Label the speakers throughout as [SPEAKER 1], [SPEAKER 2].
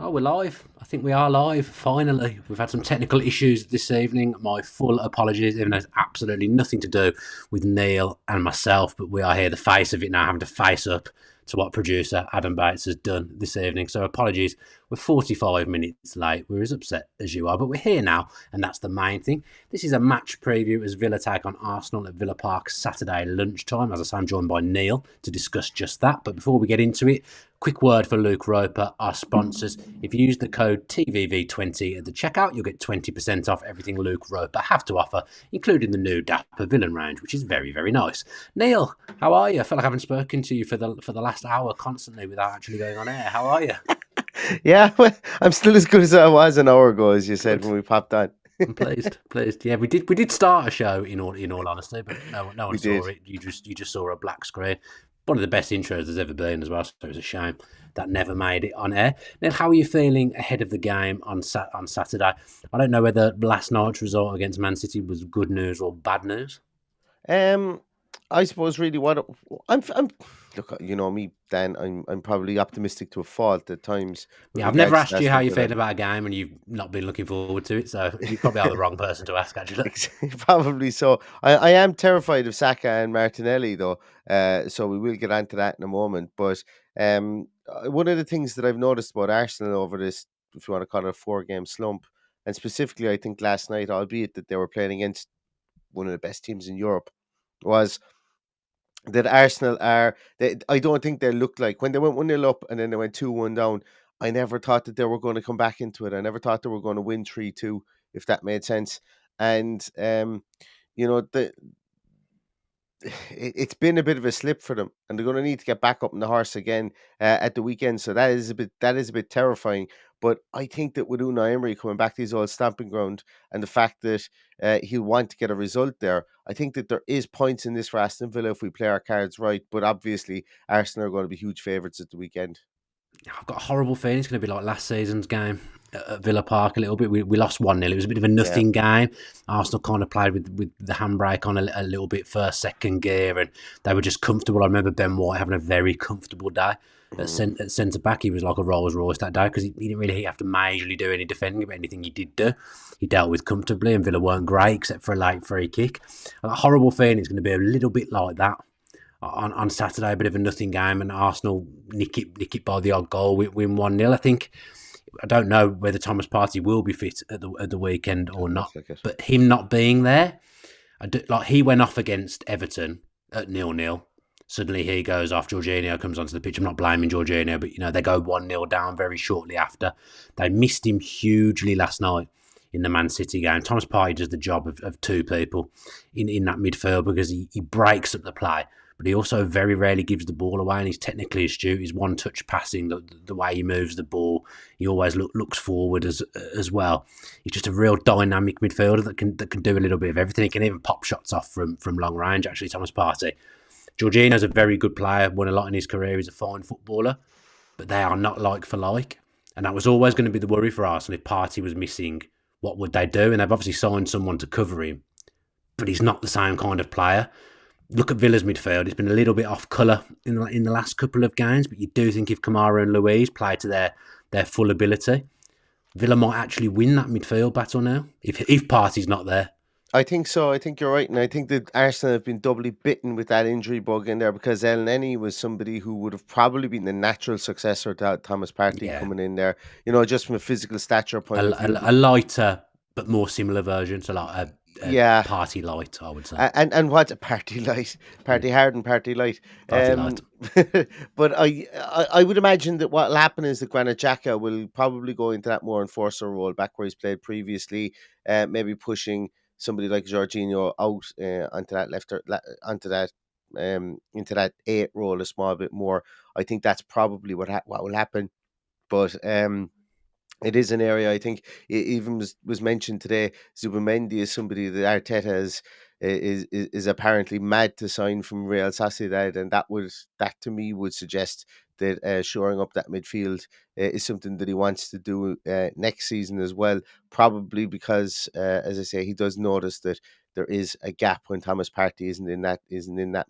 [SPEAKER 1] Oh, we're live. I think we are live, finally. We've had some technical issues this evening. My full apologies, even though it's absolutely nothing to do with Neil and myself, but we are here, the face of it now, having to face up to what producer Adam Bates has done this evening. So apologies, we're 45 minutes late. We're as upset as you are, but we're here now, and that's the main thing. This is a match preview as Villa take on Arsenal at Villa Park Saturday lunchtime. As I say, I'm joined by Neil to discuss just that. But before we get into it, quick word for Luke Roper, our sponsors. If you use the code TVV20 at the checkout, you'll get 20% off everything Luke Roper have to offer, including the new Dapper Villain range, which is very, very nice. Neil, how are you? I feel like I haven't spoken to you for the last hour constantly without actually going on air. How are you?
[SPEAKER 2] Yeah, well, I'm still as good as I was an hour ago, as you said
[SPEAKER 1] Good.
[SPEAKER 2] when we popped on.
[SPEAKER 1] I'm pleased. Pleased. Yeah, we did start a show in all honesty, but no one
[SPEAKER 2] We
[SPEAKER 1] saw
[SPEAKER 2] did.
[SPEAKER 1] it. You just saw a black screen. One of the best intros there's ever been as well. So it was a shame that never made it on air. Now, how are you feeling ahead of the game on Saturday? I don't know whether last night's result against Man City was good news or bad news.
[SPEAKER 2] Um, I suppose really I'm look, you know me, Dan. I'm probably optimistic to a fault at times with
[SPEAKER 1] Yeah, I've never
[SPEAKER 2] regards to
[SPEAKER 1] asked you how
[SPEAKER 2] Aston
[SPEAKER 1] you
[SPEAKER 2] Villa.
[SPEAKER 1] feel about a game, and you've not been looking forward to it. So you probably are the wrong person to ask, actually.
[SPEAKER 2] Probably so. I am terrified of Saka and Martinelli, though. So we will get onto that in a moment. But one of the things that I've noticed about Arsenal over this, if you want to call it a 4 game slump, and specifically, I think last night, albeit that they were playing against one of the best teams in Europe, was that Arsenal are. I don't think they looked like when they went 1-0 up and then they went 2-1 down. I never thought that they were going to come back into it. I never thought they were going to win 3-2, if that made sense. And you know the it's been a bit of a slip for them, and they're going to need to get back up on the horse again at the weekend. So that is a bit terrifying. But I think that with Unai Emery coming back to his old stamping ground, and the fact that he'll want to get a result there, I think that there is points in this for Aston Villa if we play our cards right. But obviously, Arsenal are going to be huge favourites at the weekend.
[SPEAKER 1] I've got a horrible feeling it's going to be like last season's game at Villa Park a little bit. We lost 1-0. It was a bit of a
[SPEAKER 2] Yeah.
[SPEAKER 1] nothing game. Arsenal kind of played with the handbrake on a little bit first, second gear, and they were just comfortable. I remember Ben White having a very comfortable day
[SPEAKER 2] Mhm.
[SPEAKER 1] at centre back. He was like a Rolls Royce that day because he didn't really have to majorly do any defending, but anything he did do, he dealt with comfortably, and Villa weren't great except for a late free kick. A horrible feeling it's going to be a little bit like that on Saturday, a bit of a nothing game, and Arsenal nick it by the odd goal, win 1-0. I think I don't know whether Thomas Partey will be fit at the weekend or
[SPEAKER 2] Doesn't look
[SPEAKER 1] not,
[SPEAKER 2] like it.
[SPEAKER 1] but him not being there, like he went off against Everton at 0-0. Suddenly he goes off. Jorginho comes onto the pitch. I'm not blaming Jorginho, but they go 1-0 down very shortly after. They missed him hugely last night in the Man City game. Thomas Partey does the job of two people in that midfield because he breaks up the play, but he also very rarely gives the ball away, and he's technically astute. He's one-touch passing, the way he moves the ball. He always looks forward as well. He's just a real dynamic midfielder that can do a little bit of everything. He can even pop shots off from long range, actually, Thomas Partey. Jorginho's a very good player, won a lot in his career. He's a fine footballer, but they are not like for like. And that was always going to be the worry for Arsenal. If Partey was missing, what would they do? And they've obviously signed someone to cover him, but he's not the same kind of player. Look at Villa's midfield. It's been a little bit off colour in the last couple of games, but you do think if Kamara and Louise play to their full ability, Villa might actually win that midfield battle now if Partey's not there.
[SPEAKER 2] I think so. I think you're right, and I think that Arsenal have been doubly bitten with that injury bug in there because El Neni was somebody who would have probably been the natural successor to Thomas Partey
[SPEAKER 1] Yeah,
[SPEAKER 2] coming in there. Just from a physical stature
[SPEAKER 1] a,
[SPEAKER 2] point of view.
[SPEAKER 1] a, a lighter but more similar version, so like a
[SPEAKER 2] Yeah,
[SPEAKER 1] Party light, I would say.
[SPEAKER 2] and what's a party light,
[SPEAKER 1] Mm,
[SPEAKER 2] party hard and party light.
[SPEAKER 1] Party light.
[SPEAKER 2] But I would imagine that what'll happen is that Granit Xhaka will probably go into that more enforcer role back where he's played previously, maybe pushing somebody like Jorginho out onto that onto that into that eight role a small bit more. I think that's probably what will happen. But it is an area I think it even was mentioned today. Zubimendi is somebody that Arteta is apparently mad to sign from Real Sociedad, and that to me would suggest that shoring up that midfield is something that he wants to do next season as well. Probably because, as I say, he does notice that there is a gap when Thomas Partey isn't in that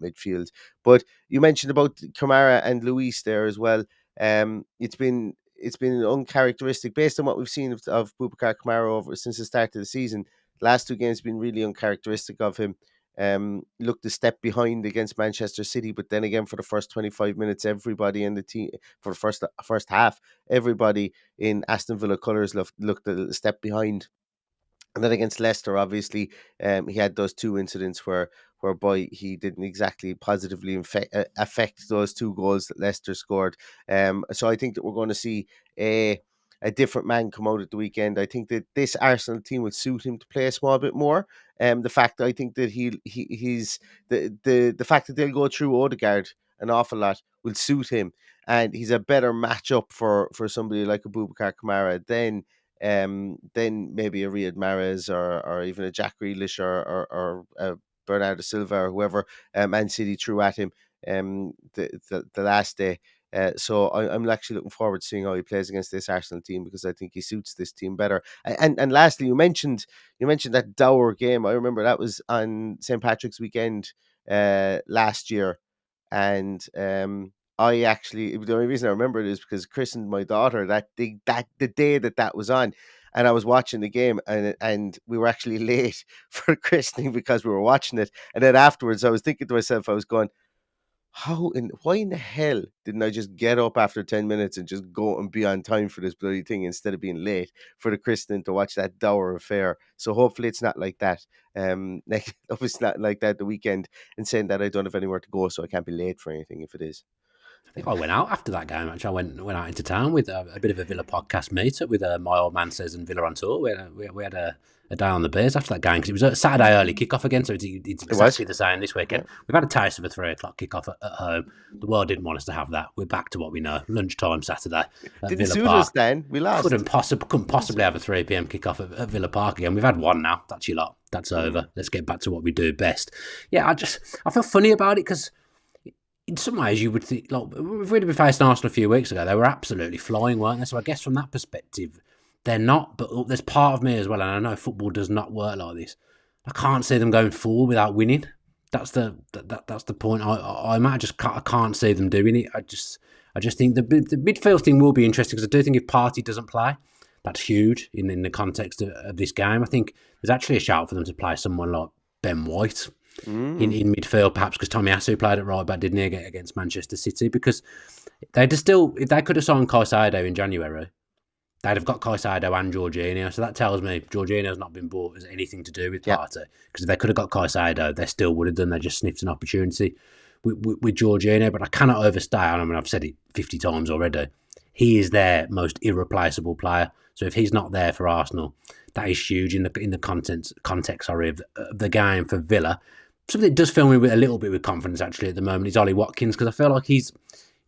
[SPEAKER 2] midfield. But you mentioned about Kamara and Luis there as well. It's been it's been uncharacteristic based on what we've seen of Boubacar Kamara over since the start of the season. The last two games have been really uncharacteristic of him. Looked a step behind against Manchester City, but then again for the first 25 minutes, everybody in the team for the first half, everybody in Aston Villa colours looked a step behind. And then against Leicester, obviously, he had those two incidents whereby he didn't exactly positively affect those two goals that Leicester scored. So I think that we're going to see a different man come out at the weekend. I think that this Arsenal team would suit him to play a small bit more. The fact that I think that he's the fact that they'll go through Odegaard an awful lot will suit him, and he's a better matchup for somebody like a Boubacar Kamara than maybe a Riyad Mahrez or even a Jack Grealish or Bernardo Silva or whoever Man City threw at him the last day. So I'm actually looking forward to seeing how he plays against this Arsenal team because I think he suits this team better. And lastly, you mentioned that Dower game. I remember that was on St. Patrick's weekend last year, and I actually the only reason I remember it is because I christened my daughter the day that was on, and I was watching the game, and we were actually late for christening because we were watching it, and then afterwards I was thinking to myself, I was going, why in the hell didn't I just get up after 10 minutes and just go and be on time for this bloody thing instead of being late for the christening to watch that dour affair? So hopefully it's not like that. Hope it's not like that the weekend, and saying that I don't have anywhere to go, so I can't be late for anything if it is.
[SPEAKER 1] I think I went out after that game. Actually, I went out into town with a bit of a Villa podcast meetup with my old man says and Villa on tour. We had a day on the beers after that game because it was a Saturday early kickoff again, so it's
[SPEAKER 2] It was.
[SPEAKER 1] exactly the same this
[SPEAKER 2] Yeah.
[SPEAKER 1] weekend. We've had a taste of a 3 o'clock kickoff at home. The world didn't want us to have that. We're back to what we know: lunchtime Saturday at
[SPEAKER 2] Didn't
[SPEAKER 1] Villa
[SPEAKER 2] suit us
[SPEAKER 1] Park.
[SPEAKER 2] then. We lost.
[SPEAKER 1] Couldn't possibly have a 3 p.m. kickoff at Villa Park again. We've had one now. That's your lot. That's
[SPEAKER 2] Mm.
[SPEAKER 1] over. Let's get back to what we do best. Yeah, I feel funny about it because in some ways you would think, like, if we'd been facing Arsenal a few weeks ago, they were absolutely flying, weren't they? So I guess from that perspective, they're not. But there's part of me as well, and I know football does not work like this. I can't see them going forward without winning. That's the point. I can't see them doing it. I just think the midfield thing will be interesting because I do think if Partey doesn't play, that's huge in the context of this game. I think there's actually a shout for them to play someone like Ben White
[SPEAKER 2] Mm.
[SPEAKER 1] in midfield, perhaps because Tommy Asu played it right back, didn't he, against Manchester City? Because they'd still, if they could have signed Caicedo in January, they'd have got Caicedo and Jorginho. So that tells me Jorginho's not been bought as anything to do with
[SPEAKER 2] Yeah.
[SPEAKER 1] Partey. Because if they could have got Caicedo, they still would have done. They just sniffed an opportunity with Jorginho. But I cannot overstate, and I mean, I've said it 50 times already, he is their most irreplaceable player. So if he's not there for Arsenal, that is huge in the context of the game for Villa. Something that does fill me with a little bit with confidence actually at the moment is Ollie Watkins, because I feel like he's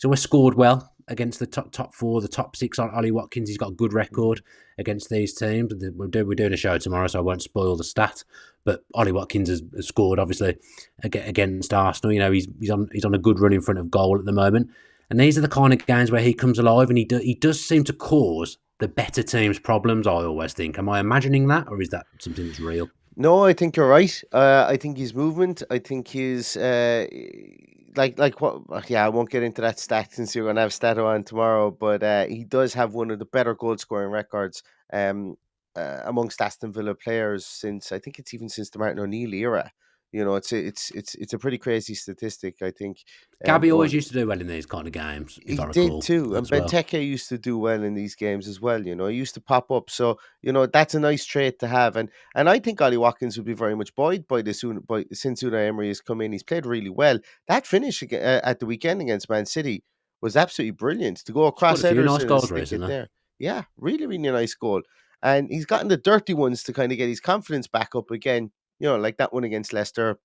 [SPEAKER 1] always scored well against the top four, the top six. Ollie Watkins, he's got a good record against these teams. We're doing a show tomorrow, so I won't spoil the stat. But Ollie Watkins has scored obviously against Arsenal. You know, he's on a good run in front of goal at the moment. And these are the kind of games where he comes alive, and he does seem to cause the better teams problems. I always think. Am I imagining that, or is that something that's real?
[SPEAKER 2] No, I think you're right. I think his movement. I think his like what? Yeah, I won't get into that stat since you're going to have Stato on tomorrow. But he does have one of the better goal scoring records amongst Aston Villa players since, I think it's even since the Martin O'Neill era. It's a pretty crazy statistic. I think.
[SPEAKER 1] Gabby always
[SPEAKER 2] Going
[SPEAKER 1] used to do well in these kind of games, if
[SPEAKER 2] He
[SPEAKER 1] I
[SPEAKER 2] did
[SPEAKER 1] recall,
[SPEAKER 2] too, and
[SPEAKER 1] as well.
[SPEAKER 2] Benteke used to do well in these games as well. He used to pop up, so that's a nice trait to have. And I think Ollie Watkins would be very much buoyed by this. Since Unai Emery has come in, he's played really well. That finish at the weekend against Man City was absolutely brilliant. To go across
[SPEAKER 1] Scored a few nice
[SPEAKER 2] Ederson and
[SPEAKER 1] goals
[SPEAKER 2] stick it
[SPEAKER 1] recently.
[SPEAKER 2] there, yeah, really, really nice goal. And he's gotten the dirty ones to kind of get his confidence back up again. Like that one against Leicester,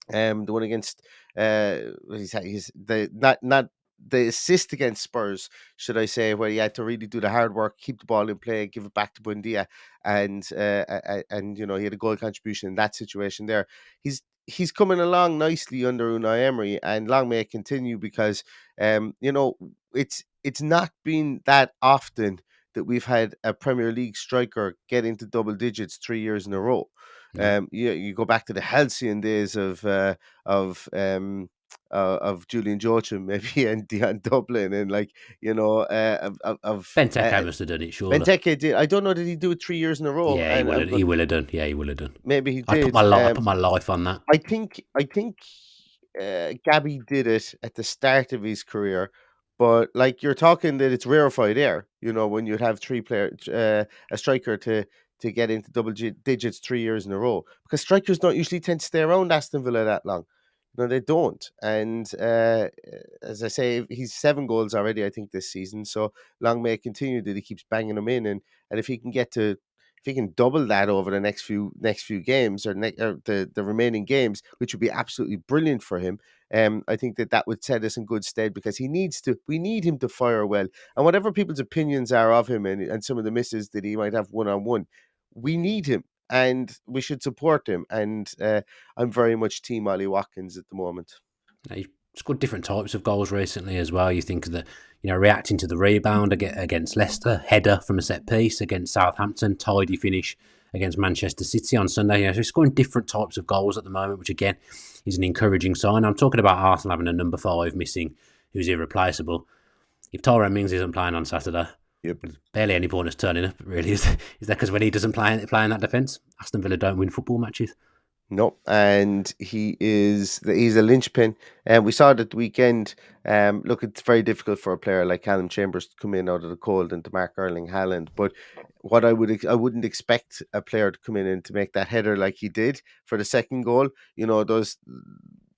[SPEAKER 2] the one against he's the not the assist against Spurs, should I say, where he had to really do the hard work, keep the ball in play, give it back to Buendia, and he had a goal contribution in that situation there. He's coming along nicely under Unai Emery, and long may it continue because it's not been that often that we've had a Premier League striker get into double digits 3 years in a row.
[SPEAKER 1] No.
[SPEAKER 2] You go back to the halcyon days of of Julian Joachim maybe and Dion Dublin and like
[SPEAKER 1] Benteke must have done it, surely.
[SPEAKER 2] Benteke did. I don't know, did he do it 3 years in a row?
[SPEAKER 1] Yeah, he will
[SPEAKER 2] And
[SPEAKER 1] have.
[SPEAKER 2] but
[SPEAKER 1] He will have done. Yeah, he will have done.
[SPEAKER 2] maybe he
[SPEAKER 1] I'd put
[SPEAKER 2] did.
[SPEAKER 1] I put my life on that.
[SPEAKER 2] I think Gabby did it at the start of his career, but like you're talking that it's rarefied air. When you'd have a striker to get into digits 3 years in a row, because strikers don't usually tend to stay around Aston Villa that long. No, they don't. And as I say, he's 7 goals already, I think, this season. So long may it continue that he keeps banging them in, and if he can get to if he can double that over the next few games or the remaining games, which would be absolutely brilliant for him. I think that would set us in good stead because he needs to. We need him to fire well, and whatever people's opinions are of him and some of the misses that he might have 1-on-1, we need him and we should support him. And I'm very much team Ollie Watkins at the moment.
[SPEAKER 1] He's scored different types of goals recently as well. You think of reacting to the rebound against Leicester, header from a set piece against Southampton, tidy finish against Manchester City on Sunday. So he's scoring different types of goals at the moment, which again is an encouraging sign. I'm talking about Arsenal having a number 5 missing, who's irreplaceable. If Tyrone Mings isn't playing on Saturday,
[SPEAKER 2] Yep.
[SPEAKER 1] there's barely any point us turning up, really. Is that because when he doesn't play in that defence, Aston Villa don't win football matches?
[SPEAKER 2] No, and he's a linchpin, and we saw it at the weekend. Look, it's very difficult for a player like Callum Chambers to come in out of the cold and to mark Erling Haaland. But I wouldn't expect a player to come in and to make that header like he did for the second goal. Those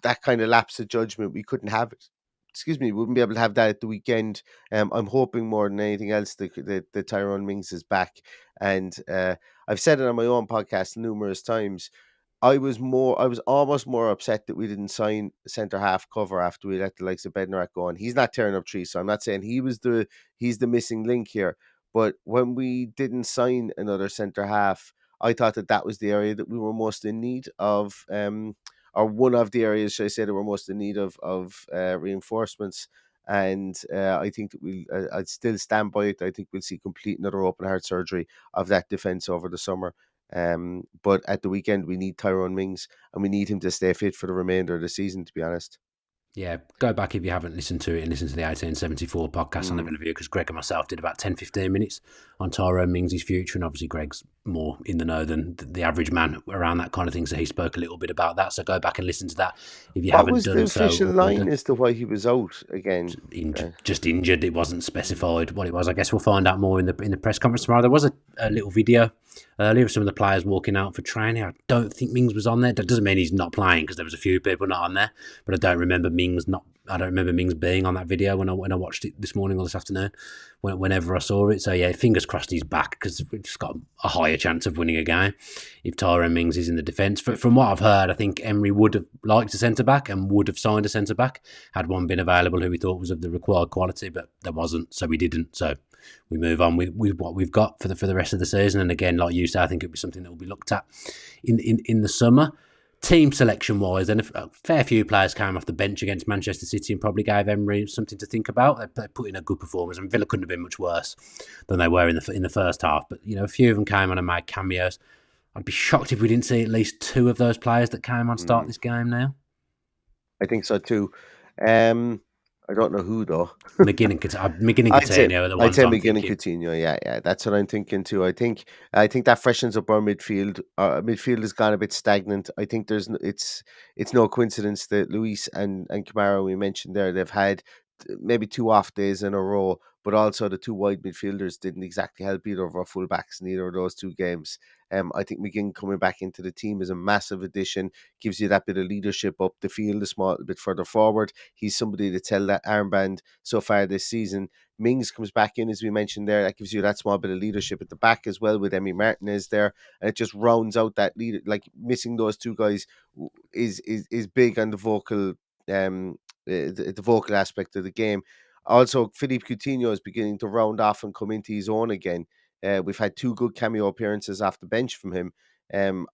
[SPEAKER 2] that kind of lapse of judgment, we couldn't have it. Excuse me, we wouldn't be able to have that at the weekend. I'm hoping more than anything else that Tyrone Mings is back, and I've said it on my own podcast numerous times. I was almost more upset that we didn't sign a centre half cover after we let the likes of Bednarak go on. He's not tearing up trees, so I'm not saying he's the missing link here. But when we didn't sign another centre half, I thought that was the area that we were most in need of, or one of the areas, should I say, that we're most in need of reinforcements. And I think that I'd still stand by it. I think we'll see complete another open heart surgery of that defence over the summer. But at the weekend, we need Tyrone Mings and we need him to stay fit for the remainder of the season, to be honest.
[SPEAKER 1] Yeah, go back if you haven't listened to it and listen to the 1874 podcast on the
[SPEAKER 2] Mm.
[SPEAKER 1] Villa View, because Greg and myself did about 10-15 minutes on Tyrone Mings' future, and obviously Greg's more in the know than the average man around that kind of thing, so he spoke a little bit about that. So go back and listen to that if you
[SPEAKER 2] What
[SPEAKER 1] haven't
[SPEAKER 2] was the
[SPEAKER 1] done so
[SPEAKER 2] official
[SPEAKER 1] already.
[SPEAKER 2] line as to why he was out again?
[SPEAKER 1] Just injured. It wasn't specified what it was. I guess we'll find out more in the press conference tomorrow. There was a little video earlier of some of the players walking out for training. I don't think Mings was on there. That doesn't mean he's not playing, because there was a few people not on there, but I don't remember Mings being on that video when I watched it this morning or this afternoon, whenever I saw it. So yeah, fingers crossed he's back, because we've just got a higher chance of winning a game if Tyrone Mings is in the defence. From what I've heard, I think Emery would have liked a centre back and would have signed a centre back had one been available who we thought was of the required quality, but there wasn't, so we didn't. So we move on with what we've got for the rest of the season. And again, like you say, I think it'll be something that will be looked at in the summer. Team selection wise, and a fair few players came off the bench against Manchester City and probably gave Emery something to think about. They put in a good performance, and Villa couldn't have been much worse than they were in the first half. But a few of them came on and made cameos. I'd be shocked if we didn't see at least 2 of those players that came on start this game now.
[SPEAKER 2] I think so too. I don't know who though.
[SPEAKER 1] McGinn and Coutinho are the
[SPEAKER 2] I'd
[SPEAKER 1] ones
[SPEAKER 2] say
[SPEAKER 1] I'm
[SPEAKER 2] McGinn and
[SPEAKER 1] thinking.
[SPEAKER 2] Coutinho. Yeah, that's what I'm thinking too. I think that freshens up our midfield. Our midfield has gone a bit stagnant. I think it's no coincidence that Luis and Kamara, we mentioned there, they've had maybe 2 off days in a row, but also the 2 wide midfielders didn't exactly help either of our fullbacks in either of those 2 games. I think McGinn coming back into the team is a massive addition, gives you that bit of leadership up the field a small bit further forward. He's somebody that's held that armband so far this season. Mings comes back in, as we mentioned there. That gives you that small bit of leadership at the back as well, with Emi Martinez there, and it just rounds out that leader. Like, missing those 2 guys is big on the vocal the vocal aspect of the game. Also, Philippe Coutinho is beginning to round off and come into his own again. We've had 2 good cameo appearances off the bench from him. Um,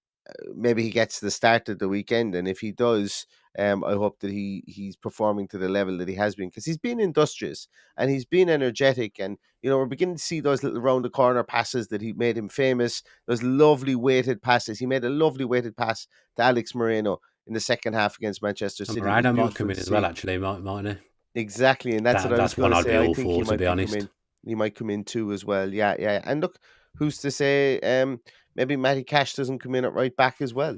[SPEAKER 2] Maybe he gets the start of the weekend, and if he does, I hope that he's performing to the level that he has been, because he's been industrious and he's been energetic, and we're beginning to see those little round the corner passes that he made him famous. Those lovely weighted passes. He made a lovely weighted pass to Alex Moreno in the second half against Manchester
[SPEAKER 1] And
[SPEAKER 2] City. It was
[SPEAKER 1] Moreno might
[SPEAKER 2] beautiful
[SPEAKER 1] come
[SPEAKER 2] to
[SPEAKER 1] in as well,
[SPEAKER 2] see.
[SPEAKER 1] actually, mightn't he?
[SPEAKER 2] Exactly, and that's what I was
[SPEAKER 1] That's
[SPEAKER 2] going
[SPEAKER 1] one
[SPEAKER 2] to
[SPEAKER 1] I'd
[SPEAKER 2] say.
[SPEAKER 1] be
[SPEAKER 2] I
[SPEAKER 1] all
[SPEAKER 2] think
[SPEAKER 1] for,
[SPEAKER 2] he
[SPEAKER 1] to
[SPEAKER 2] might
[SPEAKER 1] be
[SPEAKER 2] be come
[SPEAKER 1] honest.
[SPEAKER 2] in. He might come in too as well. Yeah, yeah. And look, who's to say? Maybe Matty Cash doesn't come in at right back as well.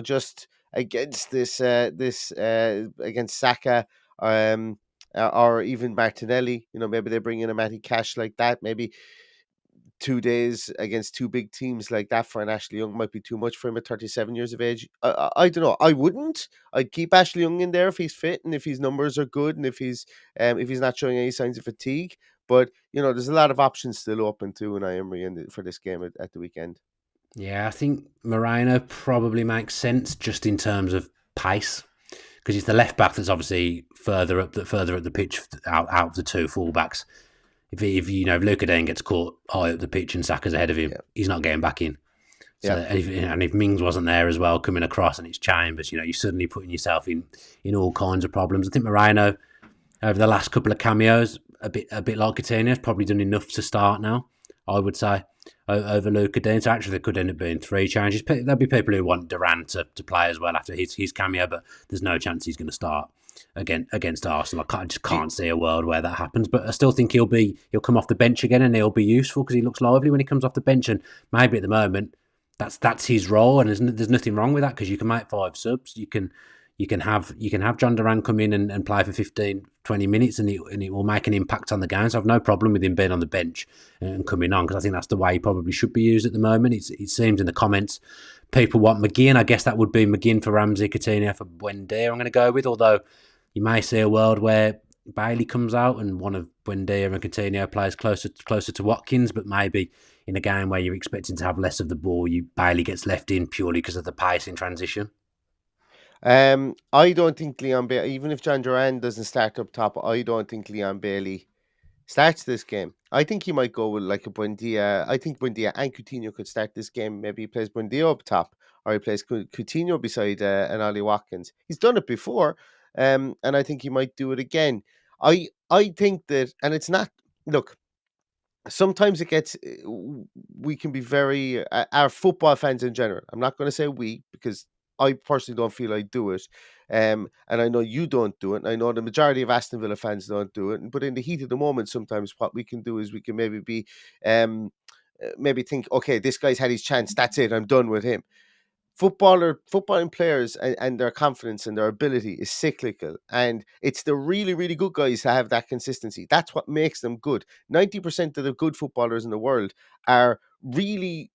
[SPEAKER 2] Just against this against Saka, or even Martinelli. Maybe they bring in a Matty Cash like that. Maybe 2 days against two big teams like that for an Ashley Young might be too much for him at 37 years of age. I don't know. I wouldn't. I'd keep Ashley Young in there if he's fit and if his numbers are good and if he's not showing any signs of fatigue. But there's a lot of options still open to Unai Emery for this game at the weekend.
[SPEAKER 1] Yeah, I think Moreno probably makes sense just in terms of pace because he's the left back that's obviously further up the pitch out of the two fullbacks. If Luka then gets caught high up the pitch and Saka's ahead of him,
[SPEAKER 2] Yeah,
[SPEAKER 1] he's not getting back in. So
[SPEAKER 2] yeah.
[SPEAKER 1] and if Mings wasn't there as well coming across and it's Chambers, you're suddenly putting yourself in all kinds of problems. I think Moreno over the last couple of cameos, a bit like Coutinho, has probably done enough to start now. I would say over Luka Dean. So actually, there could end up being 3 changes. There'll be people who want Duran to play as well after his cameo, but there's no chance he's going to start against Arsenal. I just
[SPEAKER 2] Do,
[SPEAKER 1] can't see a world where that happens. But I still think he'll come off the bench again and he'll be useful because he looks lively when he comes off the bench. And maybe at the moment that's his role, and there's nothing wrong with that because you can make 5 subs. You can have John Duran come in and play for 15, 20 minutes and it will make an impact on the game. So I've no problem with him being on the bench and coming on because I think that's the way he probably should be used at the moment. It seems in the comments people want McGinn. I guess that would be McGinn for Ramsey, Coutinho for Buendia I'm going to go with, although you may see a world where Bailey comes out and one of Buendia and Coutinho plays closer to Watkins, but maybe in a game where you're expecting to have less of the ball, Bailey gets left in purely because of the pace in transition.
[SPEAKER 2] I don't think Leon Bailey, even if John Duran doesn't start up top, I don't think Leon Bailey starts this game. I think he might go with like a Buendia. I think Buendia and Coutinho could start this game. Maybe he plays Buendia up top, or he plays Coutinho beside an Ollie Watkins. He's done it before, and I think he might do it again. I think that, and it's not. Look, sometimes it gets we can be very our football fans in general. I'm not going to say we because I personally don't feel I do it, and I know you don't do it. And I know the majority of Aston Villa fans don't do it. But in the heat of the moment, sometimes what we can do is we can maybe be, maybe think, okay, this guy's had his chance. That's it. I'm done with him. Footballing players and their confidence and their ability is cyclical, and it's the really really good guys that have that consistency. That's what makes them good. 90% of the good footballers in the world are really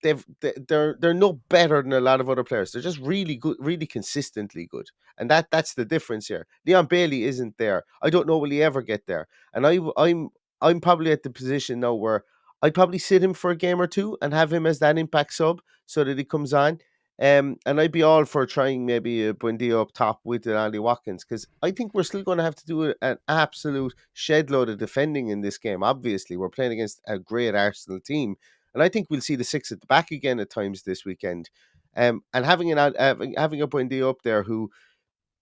[SPEAKER 2] they're no better than a lot of other players. They're just really good, really consistently good, and that's the difference here. Leon Bailey isn't there. I don't know will he ever get there, and I'm probably at the position now where I'd probably sit him for a game or two and have him as that impact sub so that he comes on. And I'd be all for trying maybe a Buendia up top with Andy Watkins because I think we're still going to have to do an absolute shed load of defending in this game. Obviously, we're playing against a great Arsenal team, and I think we'll see the 6 at the back again at times this weekend. And having a Buendia up there who,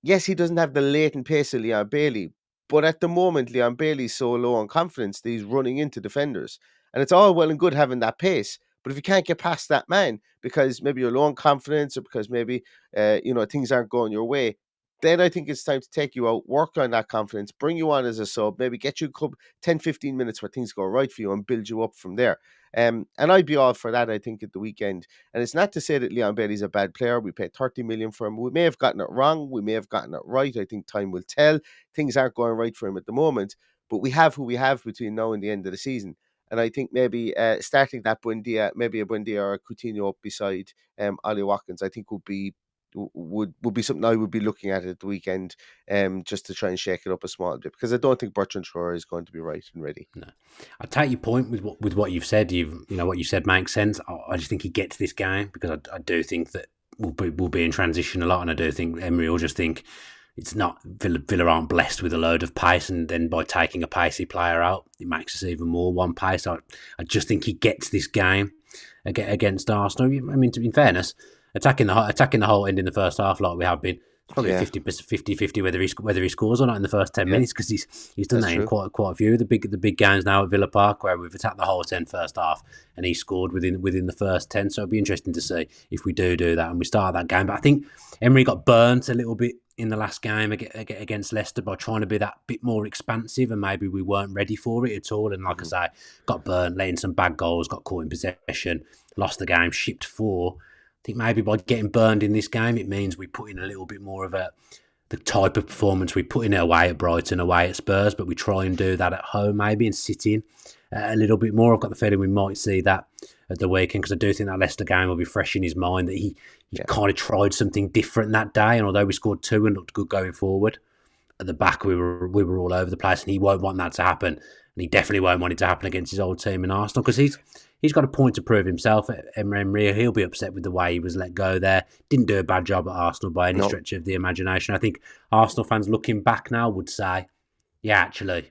[SPEAKER 2] yes, he doesn't have the latent pace of Leon Bailey, but at the moment, Leon Bailey's so low on confidence that he's running into defenders. And it's all well and good having that pace, but if you can't get past that man because maybe you're low on confidence or because maybe things aren't going your way, then I think it's time to take you out, work on that confidence, bring you on as a sub, maybe get you a couple 10, 15 minutes where things go right for you and build you up from there. And I'd be all for that, I think, at the weekend. And it's not to say that Leon Bailey's a bad player. We paid 30 million for him. We may have gotten it wrong. We may have gotten it right. I think time will tell. Things aren't going right for him at the moment, but we have who we have between now and the end of the season. And I think maybe starting that Buendia, maybe a Buendia or a Coutinho up beside Ollie Watkins, I think would be something I would be looking at the weekend, just to try and shake it up a small bit because I don't think Bertrand Traore is going to be right and ready.
[SPEAKER 1] No, I take your point with what you've said. What you said makes sense. I just think he gets this game because I do think that we'll be in transition a lot, and I do think Emery will just think it's not Villa aren't blessed with a load of pace, and then by taking a pacey player out, it makes us even more one pace. I just think he gets this game against Arsenal. I mean, in fairness, attacking the whole end in the first half like we have been. Probably
[SPEAKER 2] Yeah,
[SPEAKER 1] 50-50 whether he scores or not in the first 10 minutes, because he's done
[SPEAKER 2] that's
[SPEAKER 1] that in
[SPEAKER 2] true.
[SPEAKER 1] quite a few of the big games now at Villa Park, where we've attacked the whole 10 first half and he scored within the first 10. So it'll be interesting to see if we do that and we start that game. But I think Emery got burnt a little bit in the last game against Leicester by trying to be that bit more expansive, and maybe we weren't ready for it at all. And like I
[SPEAKER 2] Mhm.
[SPEAKER 1] say, got burnt, letting some bad goals, got caught in possession, lost the game, shipped 4. I think maybe by getting burned in this game, it means we put in a little bit more of the type of performance we put in away at Brighton, away at Spurs, but we try and do that at home maybe and sit in a little bit more. I've got the feeling we might see that at the weekend, because I do think that Leicester game will be fresh in his mind, that he
[SPEAKER 2] Yeah.
[SPEAKER 1] kind of tried something different that day. And although we scored 2 and looked good going forward, at the back we were all over the place, and he won't want that to happen, and he definitely won't want it to happen against his old team in Arsenal, because he's got a point to prove himself. Emery, he'll be upset with the way he was let go there. Didn't do a bad job at Arsenal by any
[SPEAKER 2] No.
[SPEAKER 1] stretch of the imagination. I think Arsenal fans looking back now would say, yeah, actually,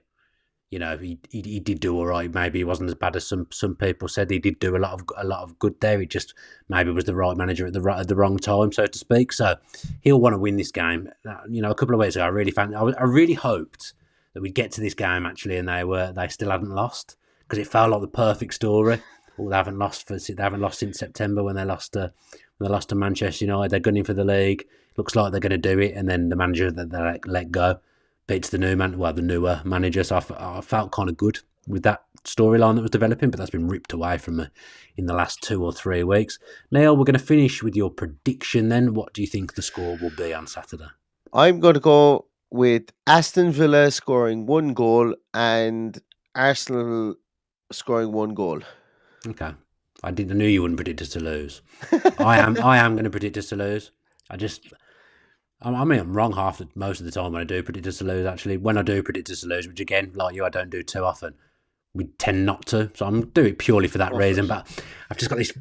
[SPEAKER 1] he did do all right. Maybe he wasn't as bad as some people said. He did do a lot of good there. He just maybe was the right manager at the wrong time, so to speak. So he'll want to win this game. A couple of weeks ago, I really hoped that we'd get to this game actually, and they still hadn't lost, because it felt like the perfect story. Well, they haven't lost since September, when they lost to Manchester United. They're gunning for the league. Looks like they're going to do it, and then the manager that they let go beats the newer manager. So I felt kind of good with that storyline that was developing, but that's been ripped away from me in the last 2 or 3 weeks. Neil, we're going to finish with your prediction then. What do you think the score will be on Saturday?
[SPEAKER 2] I'm going to go with Aston Villa scoring 1 goal and Arsenal scoring 1 goal.
[SPEAKER 1] Okay. I knew you wouldn't predict us to lose. I am going to predict us to lose. I'm wrong most of the time when I do predict us to lose, actually. When I do predict us to lose, which again, like you, I don't do too often, we tend not to. So I'm doing it purely for that
[SPEAKER 2] Go for
[SPEAKER 1] reason.
[SPEAKER 2] it.
[SPEAKER 1] But I've just got this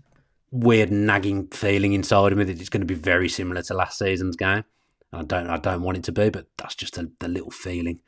[SPEAKER 1] weird nagging feeling inside of me that it's going to be very similar to last season's game. And I don't want it to be, but that's just the little feeling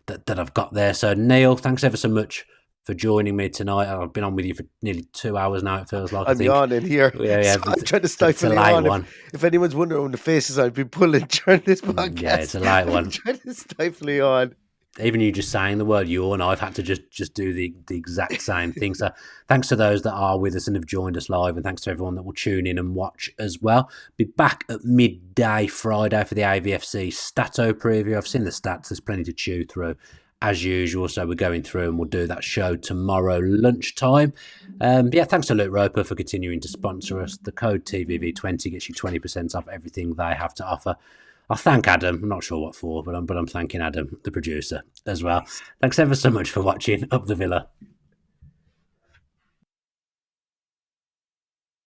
[SPEAKER 1] that I've got there. So Neil, thanks ever so much for joining me tonight. I've been on with you for nearly 2 hours now, it feels like. I
[SPEAKER 2] I'm
[SPEAKER 1] think.
[SPEAKER 2] yawning here.
[SPEAKER 1] Yeah,
[SPEAKER 2] So I'm trying to
[SPEAKER 1] it's a
[SPEAKER 2] stifle a
[SPEAKER 1] late
[SPEAKER 2] yawn.
[SPEAKER 1] one.
[SPEAKER 2] If anyone's wondering on the faces I've been pulling during this
[SPEAKER 1] Yeah, it's
[SPEAKER 2] podcast,
[SPEAKER 1] a late
[SPEAKER 2] I'm
[SPEAKER 1] one.
[SPEAKER 2] trying to stifle a yawn.
[SPEAKER 1] Even you just saying the word yawn, I've had to just do the exact same thing. So thanks to those that are with us and have joined us live, and thanks to everyone that will tune in and watch as well. Be back at midday Friday for the AVFC Stato preview. I've seen the stats, there's plenty to chew through as usual, so we're going through and we'll do that show tomorrow lunchtime. Thanks to Luke Roper for continuing to sponsor us. The code TVV20 gets you 20% off everything they have to offer. I'll thank Adam. I'm not sure what for, but I'm thanking Adam, the producer, as well.
[SPEAKER 2] Nice.
[SPEAKER 1] Thanks ever so much for watching Up the Villa.